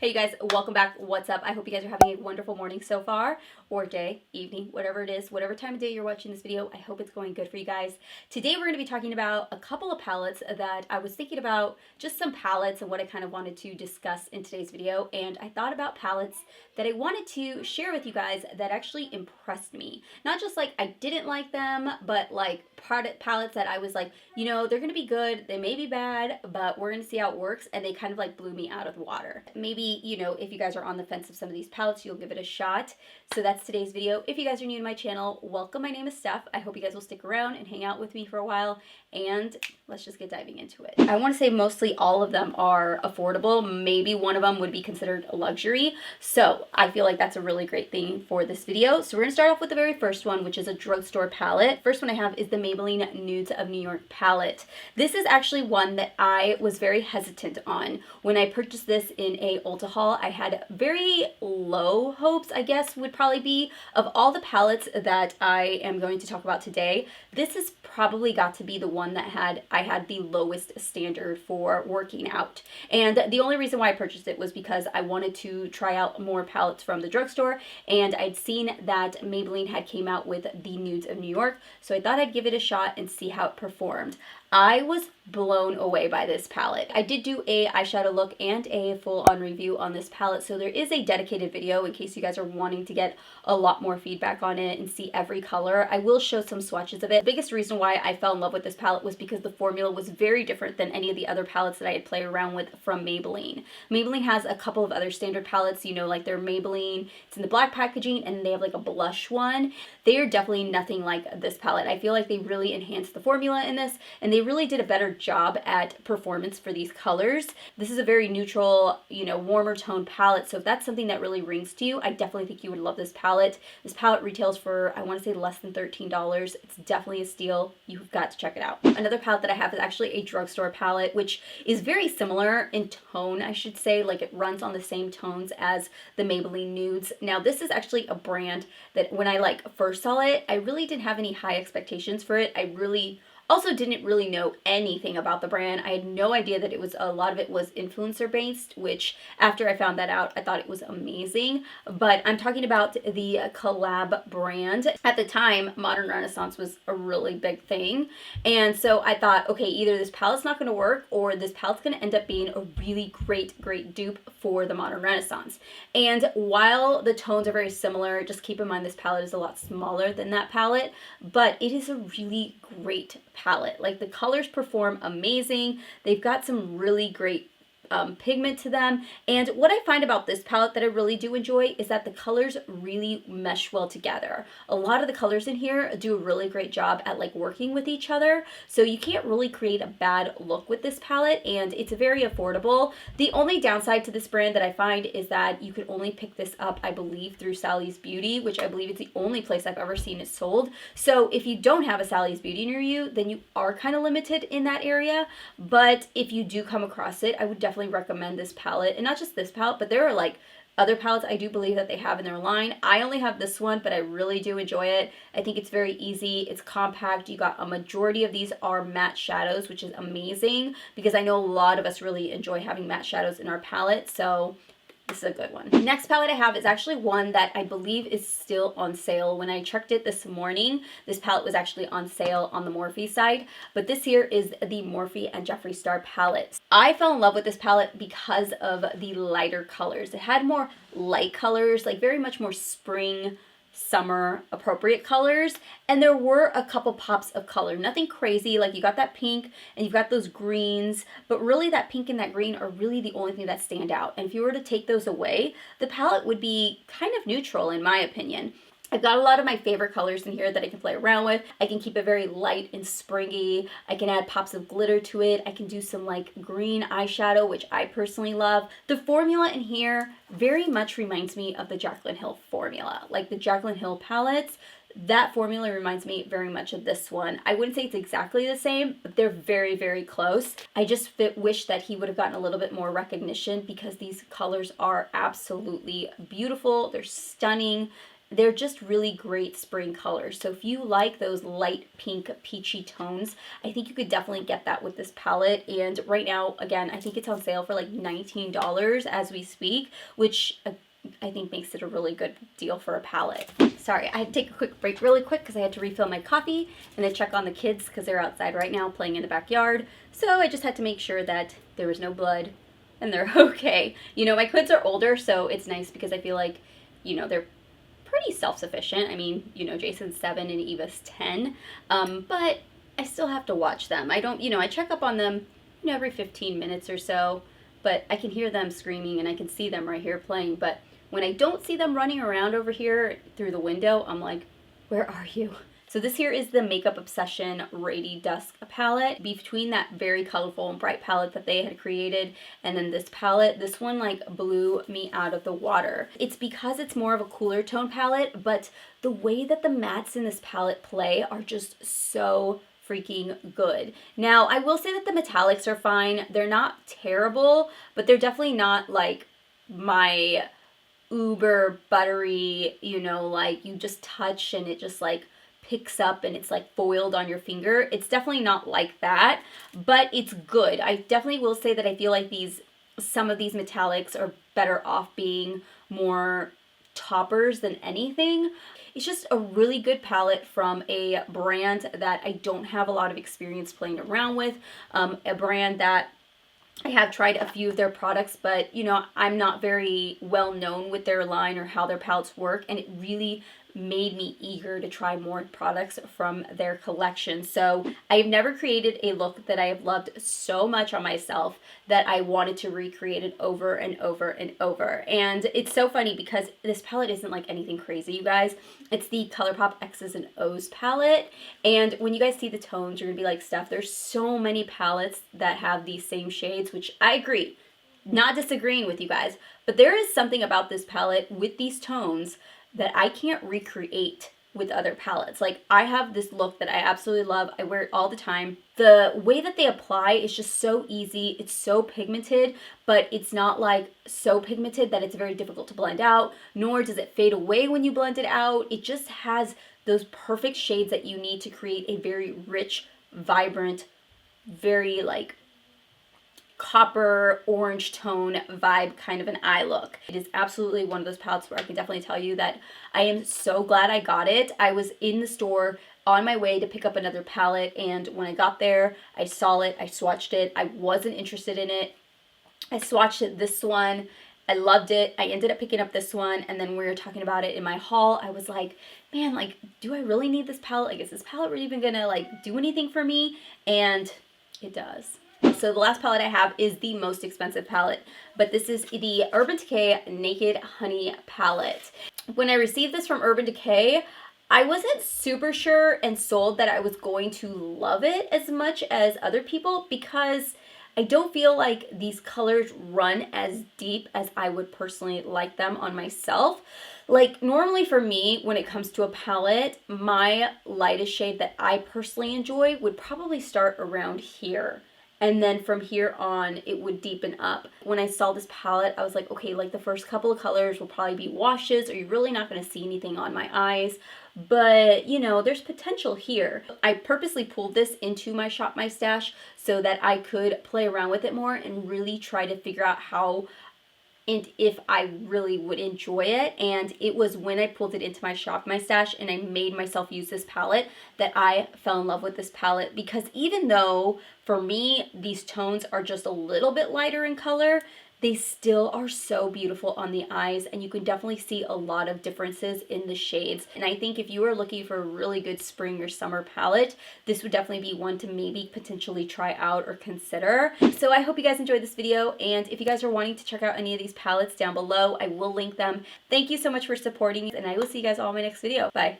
Hey you guys, welcome back. What's up? I hope you guys are having a wonderful morning so far, or day, evening, whatever it is, whatever time of day you're watching this video. I hope it's going good for you guys. Today we're going to be talking about a couple of palettes that I was thinking about, just some palettes and what I kind of wanted to discuss in today's video. And I thought about palettes that I wanted to share with you guys that actually impressed me. Not just like I didn't like them, but like palettes that I was like, you know, they're going to be good, they may be bad, but we're going to see how it works. And they kind of like blew me out of the water. Maybe, you know, if you guys are on the fence of some of these palettes, you'll give it a shot. So that's today's video. If you guys are new to my channel, welcome. My name is Steph. I hope you guys will stick around and hang out with me for a while, and let's just get diving into it. I want to say mostly all of them are affordable. Maybe one of them would be considered a luxury. So I feel like that's a really great thing for this video. So we're going to start off with the very first one, which is a drugstore palette. First one I have is the Maybelline Nudes of New York palette. This is actually one that I was very hesitant on. When I purchased this in a Ulta haul, I had very low hopes, I guess would probably be. Of all the palettes that I am going to talk about today, this has probably got to be the one that I had the lowest standard for working out. And the only reason why I purchased it was because I wanted to try out more palettes from the drugstore, and I'd seen that Maybelline had came out with the Nudes of New York, so I thought I'd give it a shot and see how it performed. I was blown away by this palette. I did do a eyeshadow look and a full-on review on this palette, so there is a dedicated video in case you guys are wanting to get a lot more feedback on it and see every color. I will show some swatches of it. The biggest reason why I fell in love with this palette was because the formula was very different than any of the other palettes that I had played around with from Maybelline. Maybelline has a couple of other standard palettes, you know, like their Maybelline, it's in the black packaging, and they have like a blush one. They are definitely nothing like this palette. I feel like they really enhanced the formula in this, and they really did a better job at performance for these colors. This is a very neutral, you know, warmer tone palette, so if that's something that really rings to you, I definitely think you would love this palette. This palette retails for, I want to say, less than $13. It's definitely a steal. You've got to check it out. Another palette that I have is actually a drugstore palette, which is very similar in tone, I should say. Like, it runs on the same tones as the Maybelline Nudes. Now, this is actually a brand that when I first saw it, I really didn't have any high expectations for it. I really also didn't really know anything about the brand. I had no idea that it was, a lot of it was influencer based, which after I found that out, I thought it was amazing. But I'm talking about the COLLAB brand. At the time, Modern Renaissance was a really big thing. And so I thought, okay, either this palette's not going to work or this palette's going to end up being a really great dupe for the Modern Renaissance. And while the tones are very similar, just keep in mind this palette is a lot smaller than that palette, but it is a really great palette. Like, the colors perform amazing. They've got some really great pigment to them, and what I find about this palette that I really do enjoy is that the colors really mesh well together. A lot of the colors in here do a really great job at like working with each other, so you can't really create a bad look with this palette, and it's very affordable. The only downside to this brand that I find is that you can only pick this up, I believe, through Sally's Beauty, which I believe is the only place I've ever seen it sold. So if you don't have a Sally's Beauty near you, then you are kind of limited in that area. But if you do come across it, I would definitely recommend this palette. And not just this palette, but there are like other palettes I do believe that they have in their line. I only have this one, but I really do enjoy it. I think it's very easy. It's compact. You got a majority of these are matte shadows, which is amazing because I know a lot of us really enjoy having matte shadows in our palette. So this is a good one. Next palette I have is actually one that I believe is still on sale. When I checked it this morning, this palette was actually on sale on the Morphe side, but this here is the Morphe and Jeffree Star palette. I fell in love with this palette because of the lighter colors. It had more light colors, like very much more spring, summer appropriate colors, and there were a couple pops of color. Nothing crazy, like you got that pink and you've got those greens, but really that pink and that green are really the only thing that stand out. And if you were to take those away, the palette would be kind of neutral in my opinion. I've got a lot of my favorite colors in here that I can play around with. I can keep it very light and springy. I can add pops of glitter to it. I can do some like green eyeshadow, which I personally love. The formula in here very much reminds me of the Jaclyn Hill formula. Like the Jaclyn Hill palettes, that formula reminds me very much of this one. I wouldn't say it's exactly the same, but they're very close. I just wish that he would have gotten a little bit more recognition because these colors are absolutely beautiful. They're stunning. they're just really great spring colors. So if you like those light pink peachy tones, I think you could definitely get that with this palette. And right now, again, I think it's on sale for like $19 as we speak, which I think makes it a really good deal for a palette. Sorry, I had to take a quick break really quick because I had to refill my coffee and then check on the kids because they're outside right now playing in the backyard. So I just had to make sure that there was no blood and they're okay. You know, my kids are older, so it's nice because I feel like, you know, they're pretty self-sufficient. I mean, you know, Jason's 7 and Eva's 10, but I still have to watch them. I don't, you know, I check up on them, you know, every 15 minutes or so, but I can hear them screaming and I can see them right here playing. But when I don't see them running around over here through the window, I'm like, where are you? So this here is the Makeup Obsession Rady Dusk palette. Between that very colorful and bright palette that they had created and then this palette, this one like blew me out of the water. It's because it's more of a cooler tone palette, but the way that the mattes in this palette play are just so freaking good. Now, I will say that the metallics are fine. They're not terrible, but they're definitely not like my uber buttery, you know, like you just touch and it just like picks up and it's like foiled on your finger. It's definitely not like that, but it's good. I definitely will say that I feel like some of these metallics are better off being more toppers than anything. It's just a really good palette from a brand that I don't have a lot of experience playing around with, a brand that I have tried a few of their products, but you know, I'm not very well known with their line or how their palettes work, and it really made me eager to try more products from their collection. So I've never created a look that I have loved so much on myself that I wanted to recreate it over and over and over. And it's so funny because this palette isn't like anything crazy, you guys. It's the Colourpop X's and O's palette. And when you guys see the tones, you're gonna be like, Steph, there's so many palettes that have these same shades, which I agree. Not disagreeing with you guys, but there is something about this palette with these tones that I can't recreate with other palettes. Like, I have this look that I absolutely love. I wear it all the time. The way that they apply is just so easy. It's so pigmented, but it's not like so pigmented that it's very difficult to blend out, nor does it fade away when you blend it out. It just has those perfect shades that you need to create a very rich, vibrant, very like copper orange tone vibe kind of an eye look. It is absolutely one of those palettes where I can definitely tell you that I am so glad I got it. I was in the store on my way to pick up another palette, and when I got there, I saw it, I swatched it, I wasn't interested in it. I swatched this one, I loved it. I ended up picking up this one, and then we were talking about it in my haul. I was like, man, like, do I really need this palette? Like, is this palette really even gonna like do anything for me? And it does. So the last palette I have is the most expensive palette, but this is the Urban Decay Naked Honey palette. When I received this from Urban Decay, I wasn't super sure and sold that I was going to love it as much as other people because I don't feel like these colors run as deep as I would personally like them on myself. Like, normally for me, when it comes to a palette, my lightest shade that I personally enjoy would probably start around here. And then from here on, it would deepen up. When I saw this palette, I was like, okay, like the first couple of colors will probably be washes, or you're really not gonna see anything on my eyes. But, you know, there's potential here. I purposely pulled this into my Shop My Stash so that I could play around with it more and really try to figure out how and if I really would enjoy it. And it was when I pulled it into my Shop My Stash and I made myself use this palette that I fell in love with this palette, because even though for me these tones are just a little bit lighter in color, they still are so beautiful on the eyes, and you can definitely see a lot of differences in the shades. And I think if you are looking for a really good spring or summer palette, this would definitely be one to maybe potentially try out or consider. So I hope you guys enjoyed this video, and if you guys are wanting to check out any of these palettes down below, I will link them. Thank you so much for supporting me, and I will see you guys all in my next video. Bye.